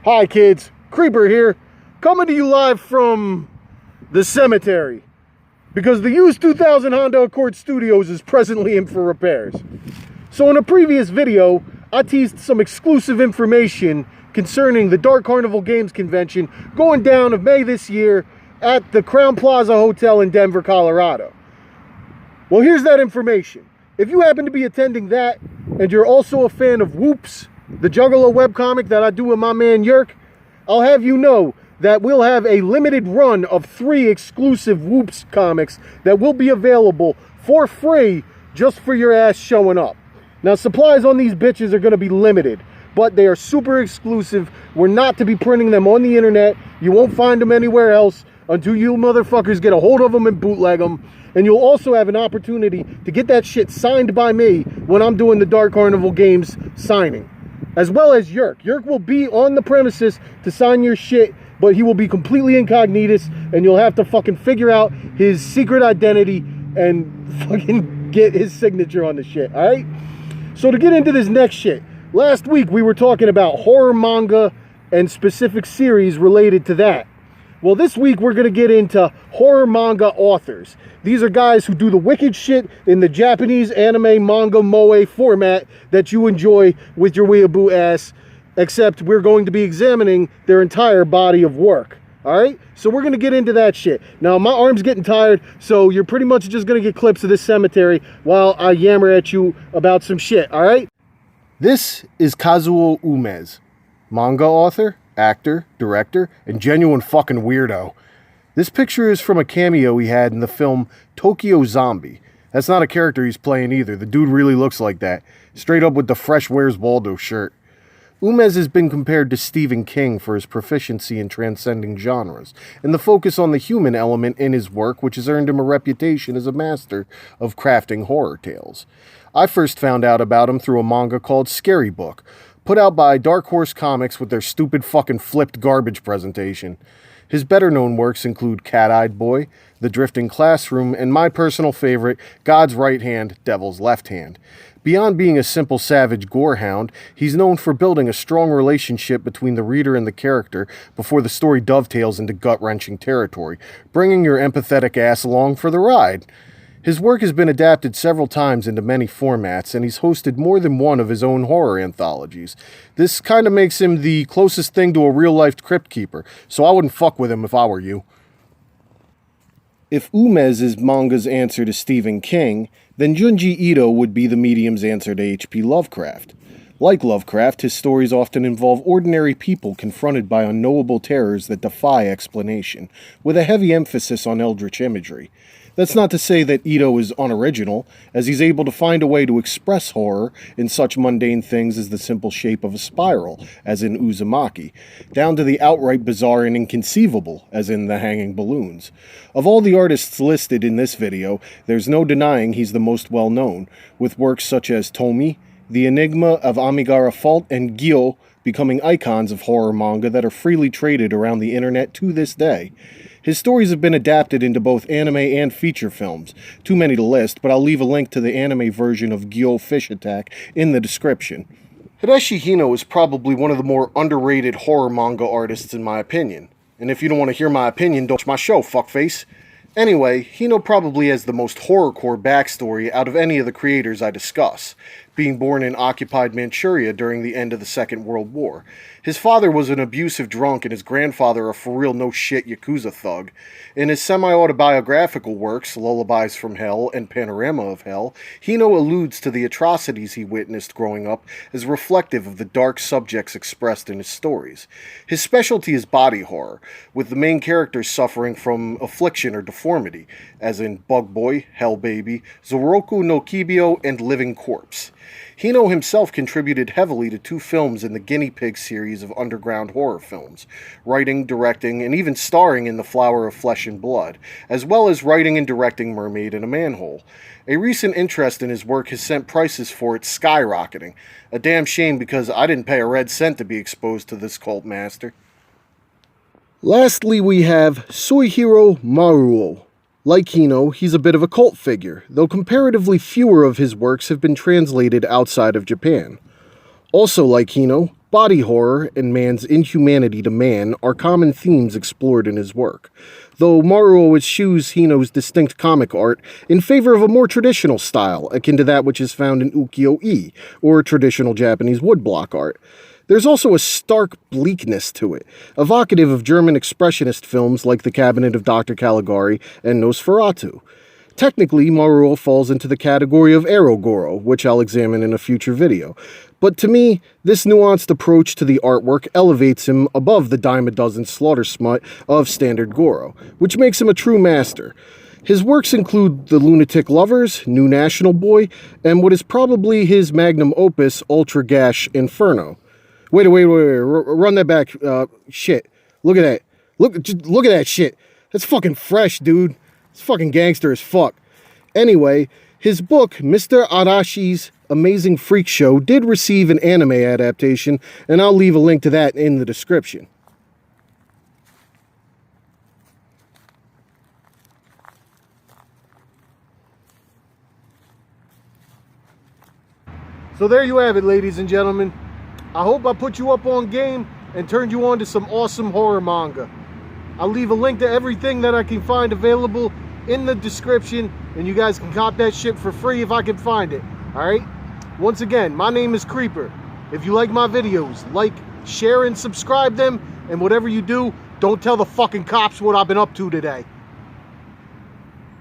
Hi kids, Creeper here, coming to you live from the cemetery, because the used 2000 Honda Accord Studios is presently in for repairs. So in a previous video, I teased some exclusive information concerning the Dark Carnival Games Convention going down of May this year at the Crown Plaza Hotel in Denver, Colorado. Well, here's that information. If you happen to be attending that, and you're also a fan of Whoops, the Juggalo Webcomic that I do with my man Yerk, I'll have you know that we'll have a limited run of 3 exclusive Whoops comics that will be available for free just for your ass showing up. Now, supplies on these bitches are going to be limited, but they are super exclusive. We're not to be printing them on the internet. You won't find them anywhere else until you motherfuckers get a hold of them and bootleg them. And you'll also have an opportunity to get that shit signed by me when I'm doing the Dark Carnival Games signing, as well as Yerk. Yerk will be on the premises to sign your shit, but he will be completely incognitus, and you'll have to fucking figure out his secret identity and fucking get his signature on the shit, alright? So to get into this next shit, last week we were talking about horror manga and specific series related to that. Well, this week we're going to get into horror manga authors. These are guys who do the wicked shit in the Japanese anime manga moe format that you enjoy with your weeaboo ass, except we're going to be examining their entire body of work. Alright? So we're going to get into that shit. Now, my arm's getting tired, so you're pretty much just going to get clips of this cemetery while I yammer at you about some shit. Alright? This is Kazuo Umezu, manga author, actor, director, and genuine fucking weirdo. This picture is from a cameo he had in the film Tokyo Zombie. That's not a character he's playing either. The dude really looks like that. Straight up with the Fresh Where's Waldo shirt. Umezu has been compared to Stephen King for his proficiency in transcending genres, and the focus on the human element in his work, which has earned him a reputation as a master of crafting horror tales. I first found out about him through a manga called Scary Book, put out by Dark Horse Comics with their stupid fucking flipped garbage presentation. His better-known works include Cat-Eyed Boy, The Drifting Classroom, and my personal favorite, God's Right Hand, Devil's Left Hand. Beyond being a simple savage gorehound, he's known for building a strong relationship between the reader and the character before the story dovetails into gut-wrenching territory, bringing your empathetic ass along for the ride. His work has been adapted several times into many formats, and he's hosted more than one of his own horror anthologies. This kind of makes him the closest thing to a real-life crypt keeper, so I wouldn't fuck with him if I were you. If Umezu is manga's answer to Stephen King, then Junji Ito would be the medium's answer to H.P. Lovecraft. Like Lovecraft, his stories often involve ordinary people confronted by unknowable terrors that defy explanation, with a heavy emphasis on eldritch imagery. That's not to say that Ito is unoriginal, as he's able to find a way to express horror in such mundane things as the simple shape of a spiral, as in Uzumaki, down to the outright bizarre and inconceivable, as in The Hanging Balloons. Of all the artists listed in this video, there's no denying he's the most well-known, with works such as Tomi, The Enigma of Amigara Fault, and Gyo becoming icons of horror manga that are freely traded around the internet to this day. His stories have been adapted into both anime and feature films. Too many to list, but I'll leave a link to the anime version of Gyo Fish Attack in the description. Hideshi Hino is probably one of the more underrated horror manga artists in my opinion. And if you don't want to hear my opinion, don't watch my show, fuckface. Anyway, Hino probably has the most horrorcore backstory out of any of the creators I discuss, being born in occupied Manchuria during the end of the Second World War. His father was an abusive drunk and his grandfather a for-real no-shit Yakuza thug. In his semi-autobiographical works, Lullabies from Hell and Panorama of Hell, Hino alludes to the atrocities he witnessed growing up as reflective of the dark subjects expressed in his stories. His specialty is body horror, with the main characters suffering from affliction or deformity, as in Bug Boy, Hell Baby, Zoroku no Kibyo, and Living Corpse. Hino himself contributed heavily to 2 films in the Guinea Pig series of underground horror films, writing, directing, and even starring in The Flower of Flesh and Blood, as well as writing and directing Mermaid in a Manhole. A recent interest in his work has sent prices for it skyrocketing. A damn shame because I didn't pay a red cent to be exposed to this cult master. Lastly, we have Suehiro Maruo. Like Hino, he's a bit of a cult figure, though comparatively fewer of his works have been translated outside of Japan. Also like Hino, Body horror and man's inhumanity to man are common themes explored in his work, though Maruo eschews Hino's distinct comic art in favor of a more traditional style, akin to that which is found in ukiyo-e, or traditional Japanese woodblock art. There's also a stark bleakness to it, evocative of German expressionist films like The Cabinet of Dr. Caligari and Nosferatu. Technically, Maruo falls into the category of Erogoro, which I'll examine in a future video. But to me, this nuanced approach to the artwork elevates him above the dime-a-dozen slaughter smut of standard Goro, which makes him a true master. His works include The Lunatic Lovers, New National Boy, and what is probably his magnum opus, Ultra Gash Inferno. Wait, run that back. Shit. Look at that. Look at that shit. That's fucking fresh, dude. It's fucking gangster as fuck. Anyway, his book, Mr. Arashi's Amazing Freak Show, did receive an anime adaptation, and I'll leave a link to that in the description. So there you have it, ladies and gentlemen. I hope I put you up on game and turned you on to some awesome horror manga. I'll leave a link to everything that I can find available in the description, and you guys can cop that shit for free if I can find it. Alright? Once again, my name is Creeper. If you like my videos, like, share, and subscribe them, and whatever you do, don't tell the fucking cops what I've been up to today.